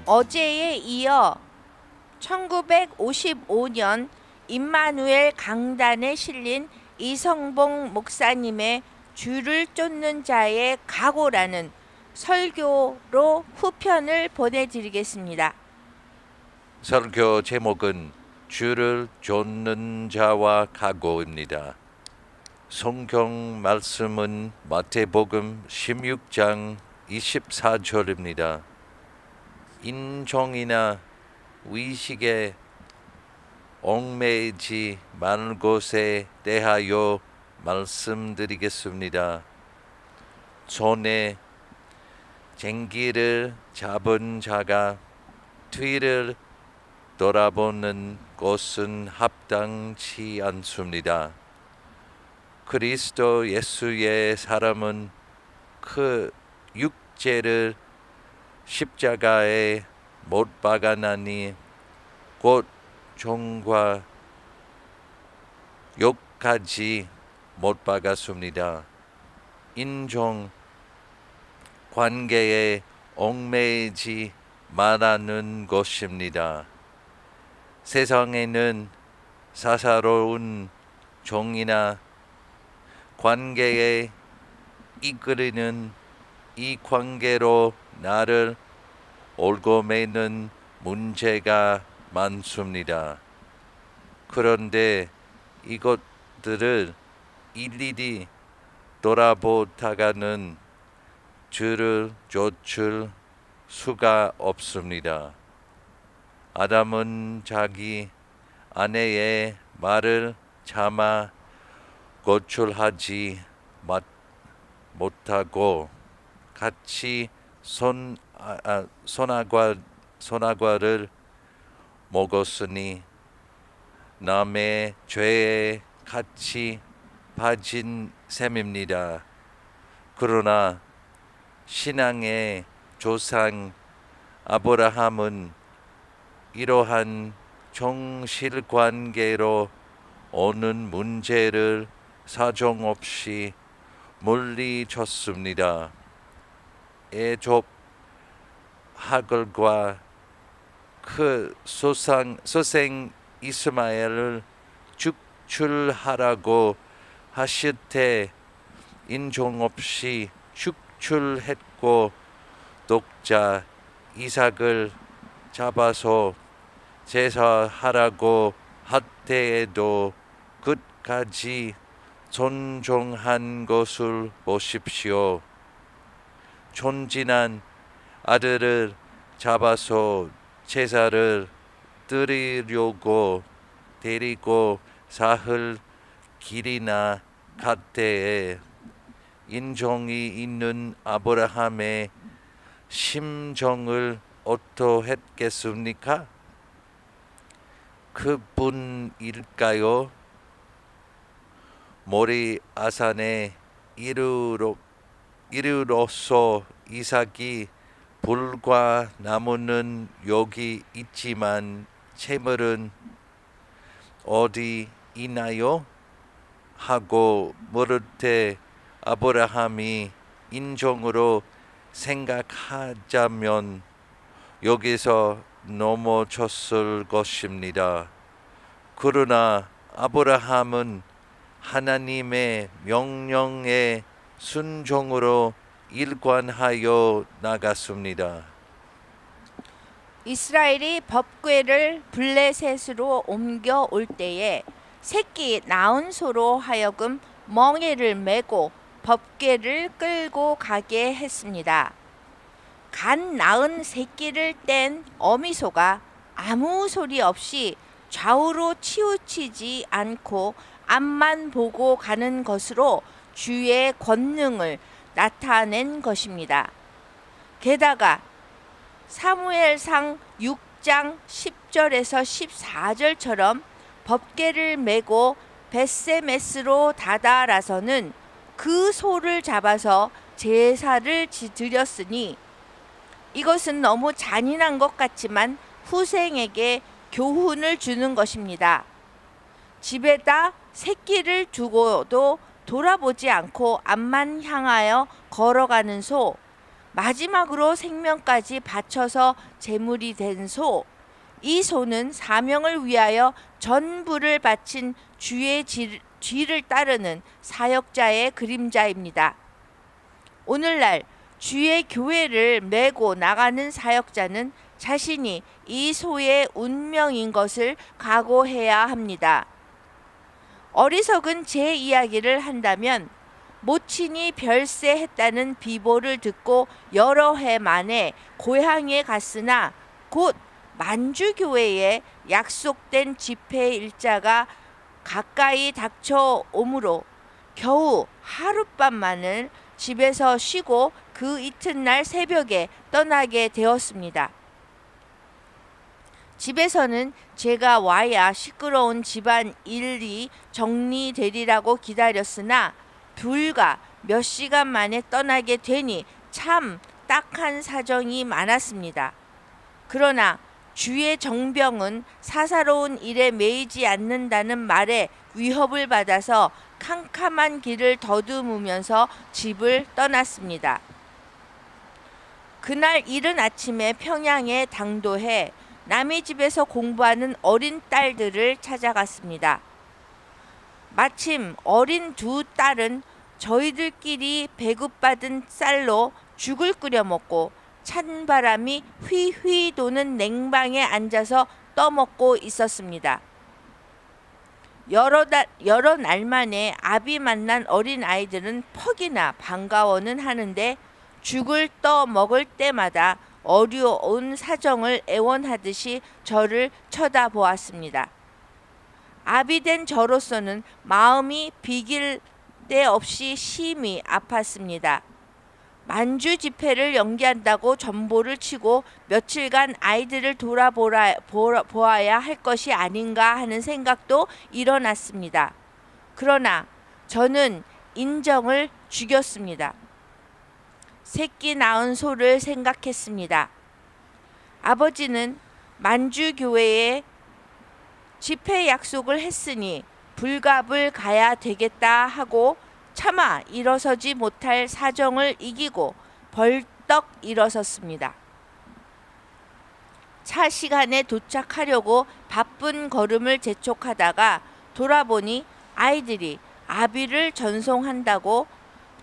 어제에 이어 1955년 임마누엘 강단에 실린 이성봉 목사님의 주를 쫓는 자의 각오라는 설교로 후편을 보내드리겠습니다. 설교 제목은 주를 쫓는 자와 각오입니다. 성경 말씀은 마태복음 16장 24절입니다. 인종이나 위식에 얽매이지 말는 것에 대하여 말씀드리겠습니다. 손에 쟁기를 잡은 자가 뒤를 돌아보는 것은 합당치 않습니다. 그리스도 예수의 사람은 그 육체를 십자가에 못 박아나니 곧 종과 욕까지 못 박았습니다. 인종 관계에 얽매이지 말라는 것입니다. 세상에는 사사로운 종이나 관계에 이끌리는 이 관계로 나를 얽어매는 문제가 많습니다. 그런데 이것들을 일일이 돌아보다가는 주를 쫓을 수가 없습니다. 아담은 자기 아내의 말을 참아 고출하지 못하고 같이 선악과를 먹었으니 남의 죄에 같이 빠진 셈입니다. 그러나 신앙의 조상 아브라함은 이러한 정실관계로 오는 문제를 사정없이 물리쳤습니다. 애족 하글과 그 소생 이스마엘을 축출하라고 하실 때 인종 없이 축출했고 독자 이삭을 잡아서 제사하라고 할 때에도 끝까지 존중한 것을 보십시오. 존진한 아들을 잡아서 제사를 드리려고 데리고 사흘 길이나 갈 때에 인종이 있는 아브라함의 심정을 어떠했겠습니까? 그분일까요? 모리아산에 이르러서 이삭이 불과 나무는 여기 있지만 재물은 어디 있나요? 하고 물을 때 아브라함이 인종으로 생각하자면 여기서 넘어졌을 것입니다. 그러나 아브라함은 하나님의 명령에 순종으로 일관하여 나갔습니다. 이스라엘이 법궤를 블레셋으로 옮겨올 때에 새끼 낳은 소로 하여금 멍에를 메고 법궤를 끌고 가게 했습니다. 간 낳은 새끼를 뗀 어미소가 아무 소리 없이 좌우로 치우치지 않고 앞만 보고 가는 것으로 주의 권능을 나타낸 것입니다. 게다가 사무엘상 6장 10절에서 14절처럼 법궤를 메고 벳세메스로 다다라서는 그 소를 잡아서 제사를 드렸으니 이것은 너무 잔인한 것 같지만 후생에게 교훈을 주는 것입니다. 집에다 새끼를 두고도 돌아보지 않고 앞만 향하여 걸어가는 소, 마지막으로 생명까지 바쳐서 제물이 된 소. 이 소는 사명을 위하여 전부를 바친 주의 뒤를 따르는 사역자의 그림자입니다. 오늘날 주의 교회를 메고 나가는 사역자는 자신이 이 소의 운명인 것을 각오해야 합니다. 어리석은 제 이야기를 한다면 모친이 별세했다는 비보를 듣고 여러 해 만에 고향에 갔으나 곧 만주교회에 약속된 집회 일자가 가까이 닥쳐오므로 겨우 하룻밤만을 집에서 쉬고 그 이튿날 새벽에 떠나게 되었습니다. 집에서는 제가 와야 시끄러운 집안 일이 정리되리라고 기다렸으나 불과 몇 시간 만에 떠나게 되니 참 딱한 사정이 많았습니다. 그러나 주의 정병은 사사로운 일에 매이지 않는다는 말에 위협을 받아서 캄캄한 길을 더듬으면서 집을 떠났습니다. 그날 이른 아침에 평양에 당도해 남의 집에서 공부하는 어린 딸들을 찾아갔습니다. 마침 어린 두 딸은 저희들끼리 배급받은 쌀로 죽을 끓여 먹고 찬바람이 휘휘 도는 냉방에 앉아서 떠먹고 있었습니다. 여러 날 만에 아비 만난 어린 아이들은 퍽이나 반가워는 하는데 죽을 떠 먹을 때마다 어려운 사정을 애원하듯이 저를 쳐다보았습니다. 아비된 저로서는 마음이 비길 데 없이 심히 아팠습니다. 만주 집회를 연기한다고 전보를 치고 며칠간 아이들을 돌아보아야 할 것이 아닌가 하는 생각도 일어났습니다. 그러나 저는 인정을 죽였습니다. 새끼 낳은 소를 생각했습니다. 아버지는 만주교회에 집회 약속을 했으니 불갑을 가야 되겠다 하고 차마 일어서지 못할 사정을 이기고 벌떡 일어섰습니다. 차 시간에 도착하려고 바쁜 걸음을 재촉하다가 돌아보니 아이들이 아비를 전송한다고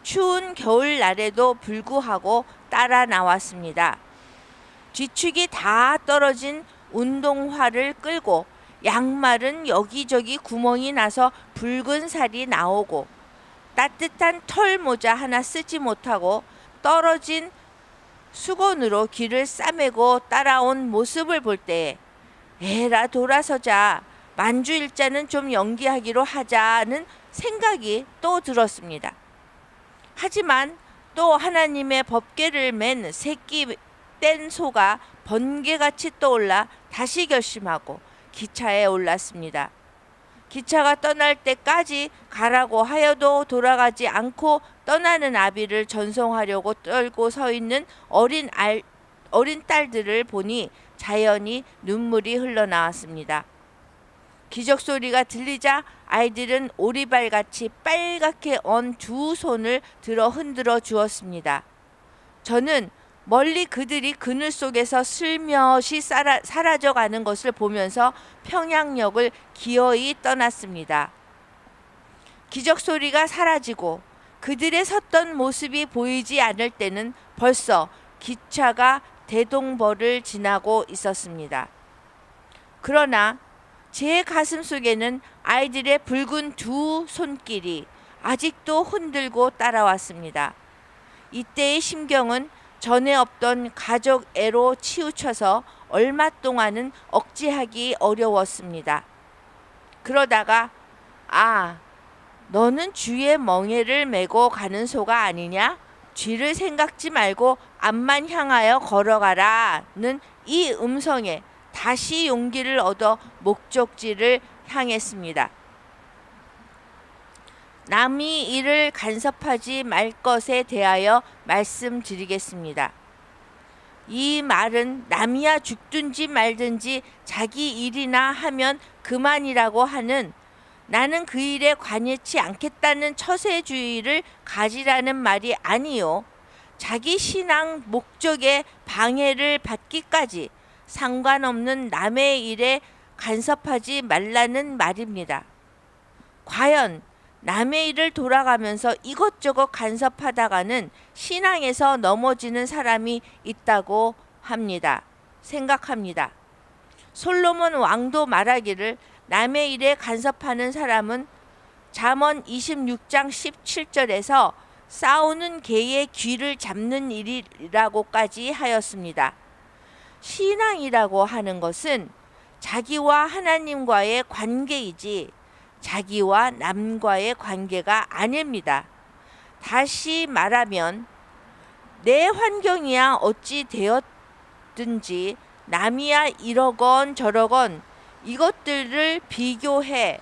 추운 겨울날에도 불구하고 따라 나왔습니다. 뒤축이 다 떨어진 운동화를 끌고 양말은 여기저기 구멍이 나서 붉은 살이 나오고 따뜻한 털모자 하나 쓰지 못하고 떨어진 수건으로 귀를 싸매고 따라온 모습을 볼 때에 에라 돌아서자 만주 일자는 좀 연기하기로 하자는 생각이 또 들었습니다. 하지만 또 하나님의 법궤를 맨 새끼 뗀 소가 번개같이 떠올라 다시 결심하고 기차에 올랐습니다. 기차가 떠날 때까지 가라고 하여도 돌아가지 않고 떠나는 아비를 전송하려고 떨고 서 있는 어린 딸들을 보니 자연히 눈물이 흘러나왔습니다. 기적 소리가 들리자 아이들은 오리발같이 빨갛게 언 두 손을 들어 흔들어 주었습니다. 저는 멀리 그들이 그늘 속에서 슬며시 사라져가는 것을 보면서 평양역을 기어이 떠났습니다. 기적 소리가 사라지고 그들의 섰던 모습이 보이지 않을 때는 벌써 기차가 대동벌을 지나고 있었습니다. 그러나 제 가슴 속에는 아이들의 붉은 두 손길이 아직도 흔들고 따라왔습니다. 이때의 심경은 전에 없던 가족 애로 치우쳐서 얼마 동안은 억제하기 어려웠습니다. 그러다가 너는 주의 멍에를 메고 가는 소가 아니냐? 뒤를 생각지 말고 앞만 향하여 걸어가라는 이 음성에 다시 용기를 얻어 목적지를 향했습니다. 남이 이를 간섭하지 말 것에 대하여 말씀드리겠습니다. 이 말은 남이야 죽든지 말든지 자기 일이나 하면 그만이라고 하는 나는 그 일에 관여치 않겠다는 처세주의를 가지라는 말이 아니요. 자기 신앙 목적에 방해를 받기까지 상관없는 남의 일에 간섭하지 말라는 말입니다. 과연 남의 일을 돌아가면서 이것저것 간섭하다가는 신앙에서 넘어지는 사람이 있다고 합니다. 생각합니다. 솔로몬 왕도 말하기를 남의 일에 간섭하는 사람은 잠언 26장 17절에서 싸우는 개의 귀를 잡는 일이라고까지 하였습니다. 신앙이라고 하는 것은 자기와 하나님과의 관계이지 자기와 남과의 관계가 아닙니다. 다시 말하면 내 환경이야 어찌 되었든지 남이야 이러건 저러건 이것들을 비교해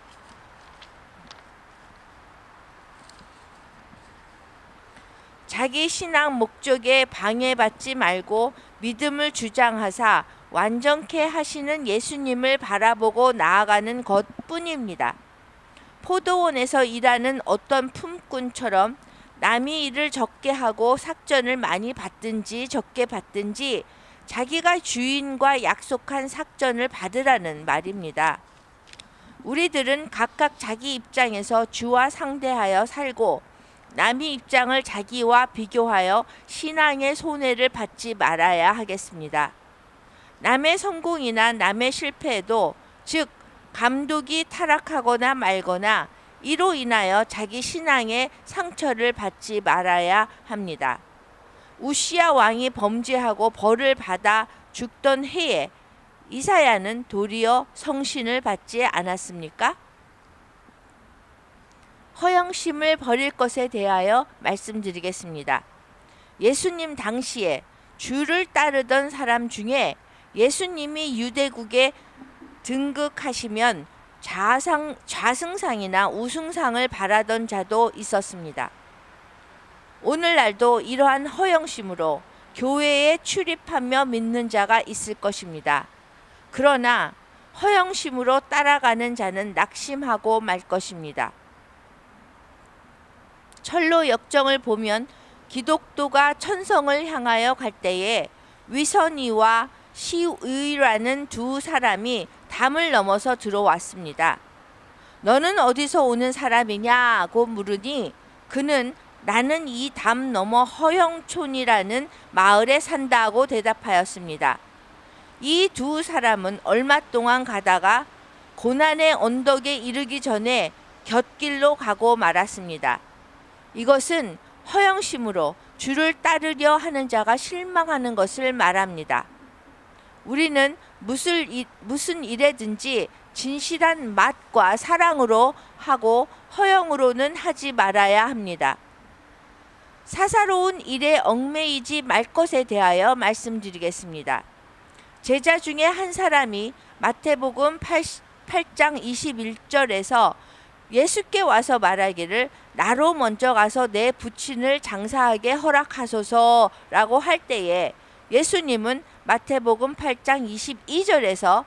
자기 신앙 목적에 방해받지 말고 믿음을 주장하사 완전케 하시는 예수님을 바라보고 나아가는 것뿐입니다. 포도원에서 일하는 어떤 품꾼처럼 남이 일을 적게 하고 삭전을 많이 받든지 적게 받든지 자기가 주인과 약속한 삭전을 받으라는 말입니다. 우리들은 각각 자기 입장에서 주와 상대하여 살고 남의 입장을 자기와 비교하여 신앙의 손해를 받지 말아야 하겠습니다. 남의 성공이나 남의 실패에도 즉 감독이 타락하거나 말거나 이로 인하여 자기 신앙의 상처를 받지 말아야 합니다. 우시야 왕이 범죄하고 벌을 받아 죽던 해에 이사야는 도리어 성신을 받지 않았습니까? 허영심을 버릴 것에 대하여 말씀드리겠습니다. 예수님 당시에 주를 따르던 사람 중에 예수님이 유대국에 등극하시면 좌승상이나 우승상을 바라던 자도 있었습니다. 오늘날도 이러한 허영심으로 교회에 출입하며 믿는 자가 있을 것입니다. 그러나 허영심으로 따라가는 자는 낙심하고 말 것입니다. 철로 역정을 보면 기독도가 천성을 향하여 갈 때에 위선이와 시의라는 두 사람이 담을 넘어서 들어왔습니다. 너는 어디서 오는 사람이냐고 물으니 그는 나는 이 담 너머 허영촌이라는 마을에 산다고 대답하였습니다. 이 두 사람은 얼마 동안 가다가 고난의 언덕에 이르기 전에 곁길로 가고 말았습니다. 이것은 허영심으로 주를 따르려 하는 자가 실망하는 것을 말합니다. 우리는 무슨 일에든지 진실한 맛과 사랑으로 하고 허영으로는 하지 말아야 합니다. 사사로운 일에 얽매이지 말 것에 대하여 말씀드리겠습니다. 제자 중에 한 사람이 마태복음 8장 21절에서 예수께 와서 말하기를 나로 먼저 가서 내 부친을 장사하게 허락하소서라고 할 때에 예수님은 마태복음 8장 22절에서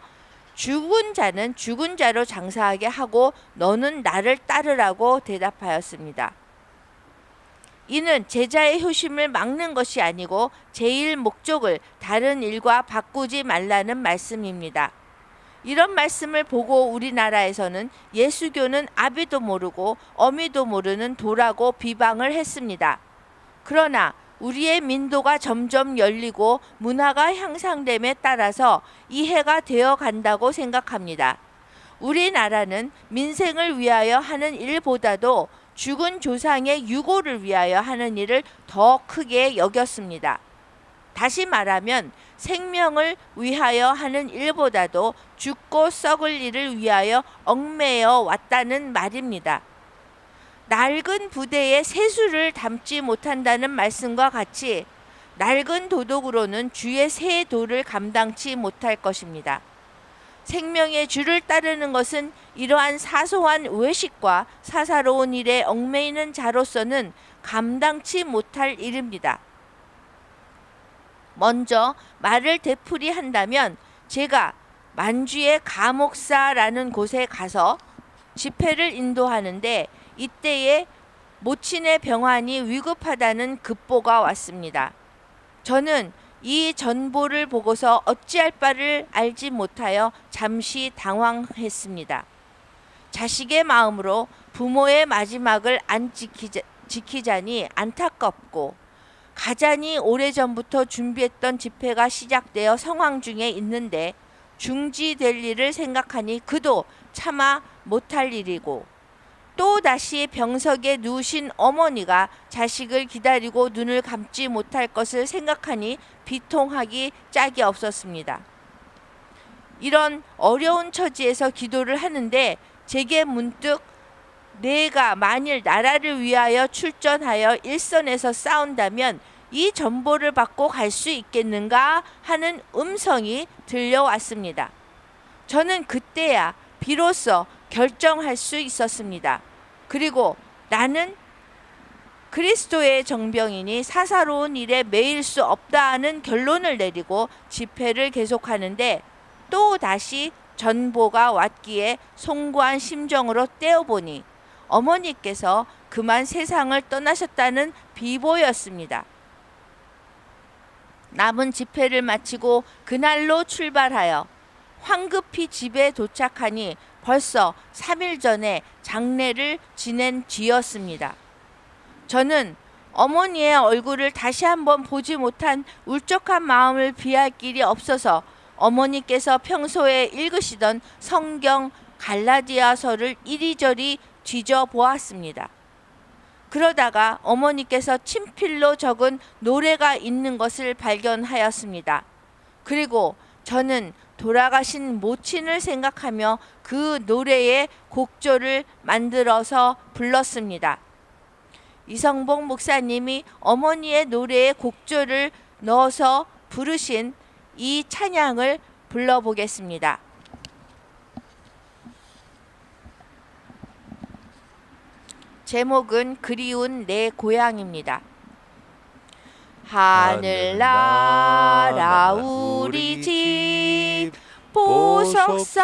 죽은 자는 죽은 자로 장사하게 하고 너는 나를 따르라고 대답하였습니다. 이는 제자의 효심을 막는 것이 아니고 제일 목적을 다른 일과 바꾸지 말라는 말씀입니다. 이런 말씀을 보고 우리나라에서는 예수교는 아비도 모르고 어미도 모르는 도라고 비방을 했습니다. 그러나 우리의 민도가 점점 열리고 문화가 향상됨에 따라서 이해가 되어 간다고 생각합니다. 우리나라는 민생을 위하여 하는 일보다도 죽은 조상의 유고를 위하여 하는 일을 더 크게 여겼습니다. 다시 말하면 생명을 위하여 하는 일보다도 죽고 썩을 일을 위하여 얽매여 왔다는 말입니다. 낡은 부대에 세수를 담지 못한다는 말씀과 같이 낡은 도덕으로는 주의 새 도를 감당치 못할 것입니다. 생명의 주를 따르는 것은 이러한 사소한 외식과 사사로운 일에 얽매이는 자로서는 감당치 못할 일입니다. 먼저 말을 되풀이한다면 제가 만주의 가목사라는 곳에 가서 집회를 인도하는데 이때에 모친의 병환이 위급하다는 급보가 왔습니다. 저는 이 전보를 보고서 어찌할 바를 알지 못하여 잠시 당황했습니다. 자식의 마음으로 부모의 마지막을 안 지키자니 안타깝고, 가자니 오래전부터 준비했던 집회가 시작되어 성황 중에 있는데 중지될 일을 생각하니 그도 차마 못할 일이고, 또 다시 병석에 누우신 어머니가 자식을 기다리고 눈을 감지 못할 것을 생각하니 비통하기 짝이 없었습니다. 이런 어려운 처지에서 기도를 하는데 제게 문득 내가 만일 나라를 위하여 출전하여 일선에서 싸운다면 이 전보를 받고 갈 수 있겠는가 하는 음성이 들려왔습니다. 저는 그때야 비로소 결정할 수 있었습니다. 그리고 나는 그리스도의 정병이니 사사로운 일에 매일 수 없다 하는 결론을 내리고 집회를 계속하는데, 또 다시 전보가 왔기에 송구한 심정으로 떼어보니 어머니께서 그만 세상을 떠나셨다는 비보였습니다. 남은 집회를 마치고 그날로 출발하여 황급히 집에 도착하니 벌써 3일 전에 장례를 지낸 뒤였습니다. 저는 어머니의 얼굴을 다시 한번 보지 못한 울적한 마음을 비할 길이 없어서 어머니께서 평소에 읽으시던 성경 갈라디아서를 이리저리 뒤져보았습니다. 그러다가 어머니께서 친필로 적은 노래가 있는 것을 발견하였습니다. 그리고 저는 돌아가신 모친을 생각하며 그 노래의 곡조를 만들어서 불렀습니다. 이성복 목사님이 어머니의 노래에 곡조를 넣어서 부르신 이 찬양을 불러보겠습니다. 제목은 그리운 내 고향입니다. 하늘나라 우리 집 보석성의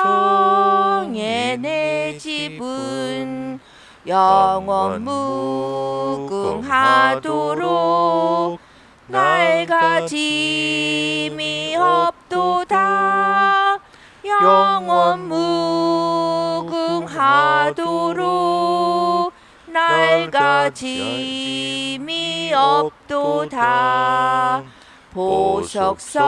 내 집은 영원 무궁하도록 낡아짐이 없도다. 영원 무궁하도록 낡아짐이 없도다. 보석성의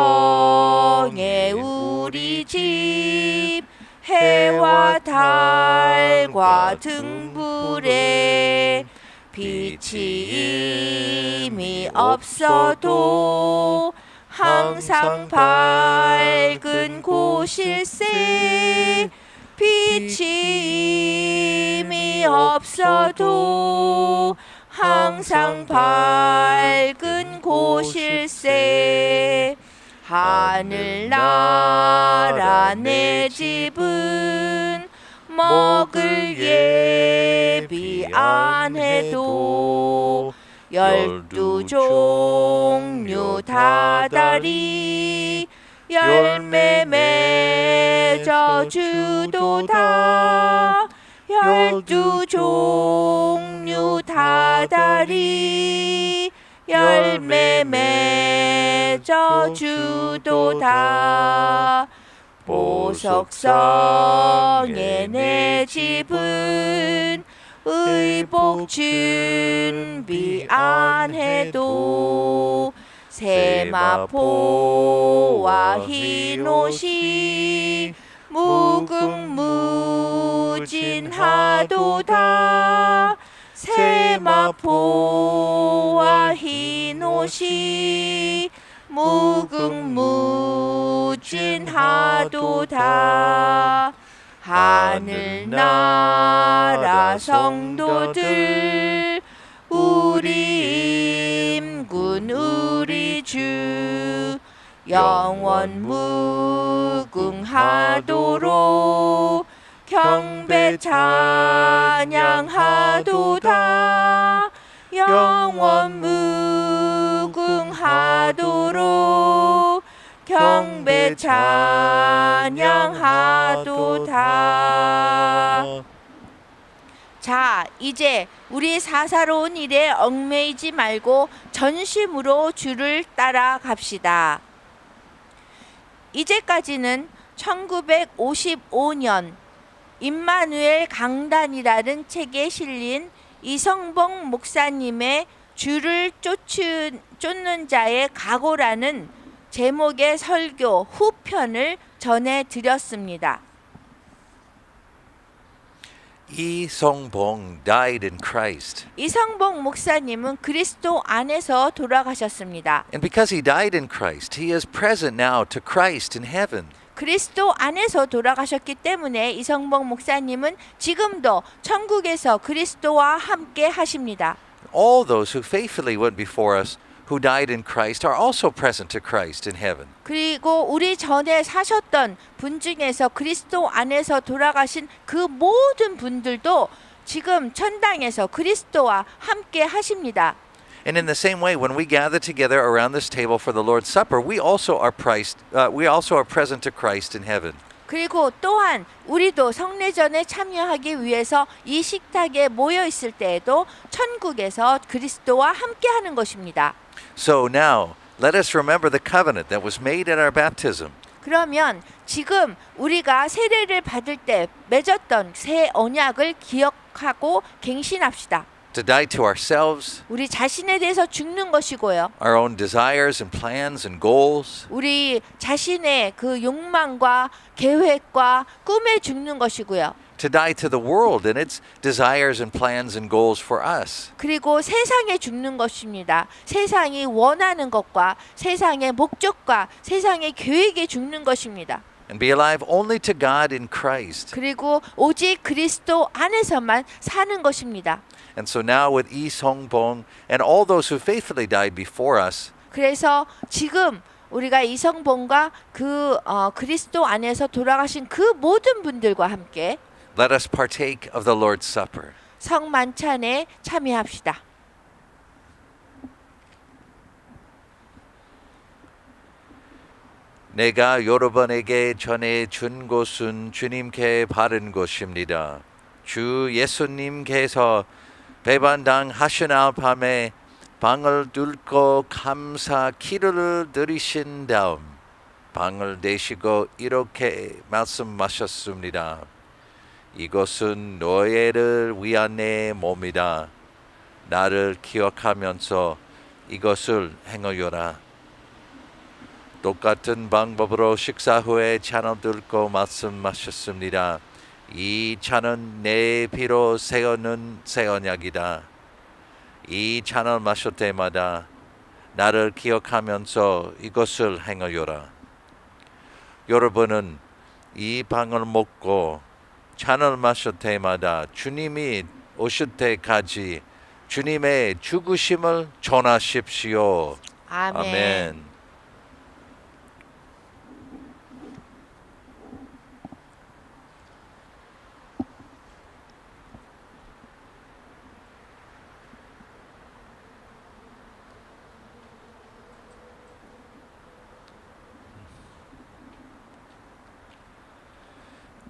우리 집 해와 달과 등불에 빛이 이미 없어도 항상 밝은 곳일세. 빛이 이미 없어도 항상 밝은 곳일세. 하늘나라 내 집은 먹을 예비 안 해도 12 종류 다달이 열매 맺어 주도다. 12 종류 다달이 열매 맺어 주도다. 보석성의 내 집은 의복 준비 안 해도 세마포와 흰옷이 무궁무진하도다. 세마포와 흰옷이 무궁무진하도다. 하늘나라 성도들 우리 임군 우리 주 영원 무궁하도록 경배 찬양하도다. 영원 무궁하도록 경배 찬양하도다. 자, 이제 우리 사사로운 일에 얽매이지 말고 전심으로 주를 따라갑시다. 이제까지는 1955년 임마누엘 강단이라는 책에 실린 이성봉 목사님의 주를 쫓는 자의 각오라는 제목의 설교 후편을 전해드렸습니다. 이성봉 died in Christ. 이성봉 목사님은 그리스도 안에서 돌아가셨습니다. And because he died in Christ, he is present now to Christ in heaven. 그리스도 안에서 돌아가셨기 때문에 이성봉 목사님은 지금도 천국에서 그리스도와 함께 하십니다. All those who faithfully went before us who died in Christ are also present to Christ in heaven. 그리고 우리 전에 사셨던 분 중에서 그리스도 안에서 돌아가신 그 모든 분들도 지금 천당에서 그리스도와 함께 하십니다. And in the same way, when we gather together around this table for the Lord's Supper, we also are present to Christ in heaven. 그리고 또한 우리도 성례전에 참여하기 위해서 이 식탁에 모여 있을 때에도 천국에서 그리스도와 함께 하는 것입니다. So now, let us remember the covenant that was made at our baptism. 그러면 지금 우리가 세례를 받을 때 맺었던 새 언약을 기억하고 갱신합시다. To die to ourselves, 우리 자신에 대해서 죽는 것이고요. our own desires and plans and goals, 우리 자신의 그 욕망과 계획과 꿈에 죽는 것이고요. to die to the world and its desires and plans and goals for us. 그리고 세상에 죽는 것입니다. 세상이 원하는 것과 세상의 목적과 세상의 계획에 죽는 것입니다. And be alive only to God in Christ. 그리고 오직 그리스도 안에서만 사는 것입니다. And so now with Yi Song-bong and all those who faithfully died before us, 그래서 지금 우리가 이성봉과 그리스도 안에서 돌아가신 그 모든 분들과 함께 let us partake of the Lord's Supper. 성만찬에 참여합시다. 내가 여러분에게 전해 준 것은 주님께 바른 것입니다. 주 예수님께서 배반당하시나 밤에 방을 뚫고 감사 기도를 드리신 다음 방을 내쉬고 이렇게 말씀하셨습니다. 이것은 너희를 위한 내 몸이다. 나를 기억하면서 이것을 행하여라. 똑같은 방법으로 식사 후에 잔을 들고 말씀하셨습니다. 이 잔은 내 피로 세우는 새 언약이다. 이 잔을 마실 때마다 나를 기억하면서 이것을 행하여라. 여러분은 이 방을 먹고 잔을 마실 때마다 주님이 오실 때까지 주님의 죽으심을 전하십시오. 아멘. 아멘.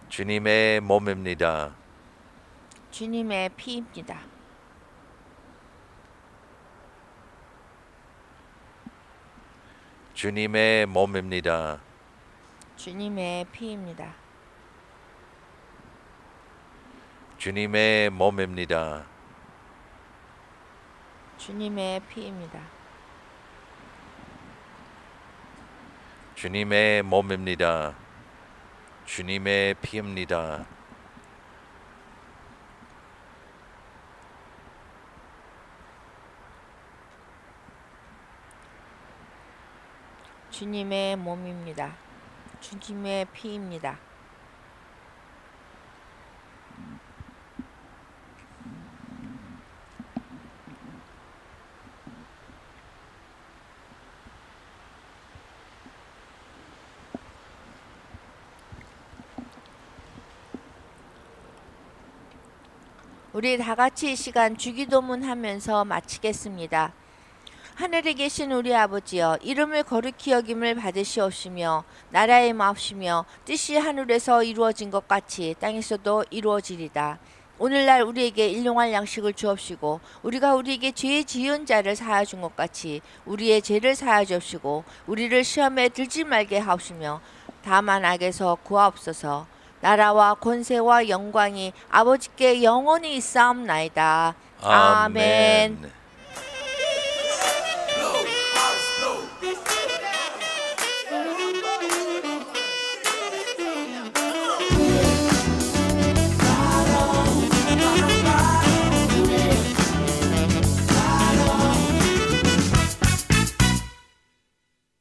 주님의 몸입니다. 주님의 피입니다. 주님의 몸입니다. 주님의 피입니다. 주님의 몸입니다. 주님의 피입니다. 주님의 몸입니다. 주님의 피입니다. 주님의 몸입니다. 주님의 피입니다. 우리 다 같이 이 시간 주기도문 하면서 마치겠습니다. 하늘에 계신 우리 아버지여, 이름을 거룩히 여김을 받으시옵시며 나라의 마옵시며 뜻이 하늘에서 이루어진 것 같이 땅에서도 이루어지리다. 오늘날 우리에게 일용할 양식을 주옵시고 우리가 우리에게 죄 지은 자를 사하여 준 것 같이 우리의 죄를 사하여 주옵시고 우리를 시험에 들지 말게 하옵시며 다만 악에서 구하옵소서. 나라와 권세와 영광이 아버지께 영원히 있사옵나이다. 아멘.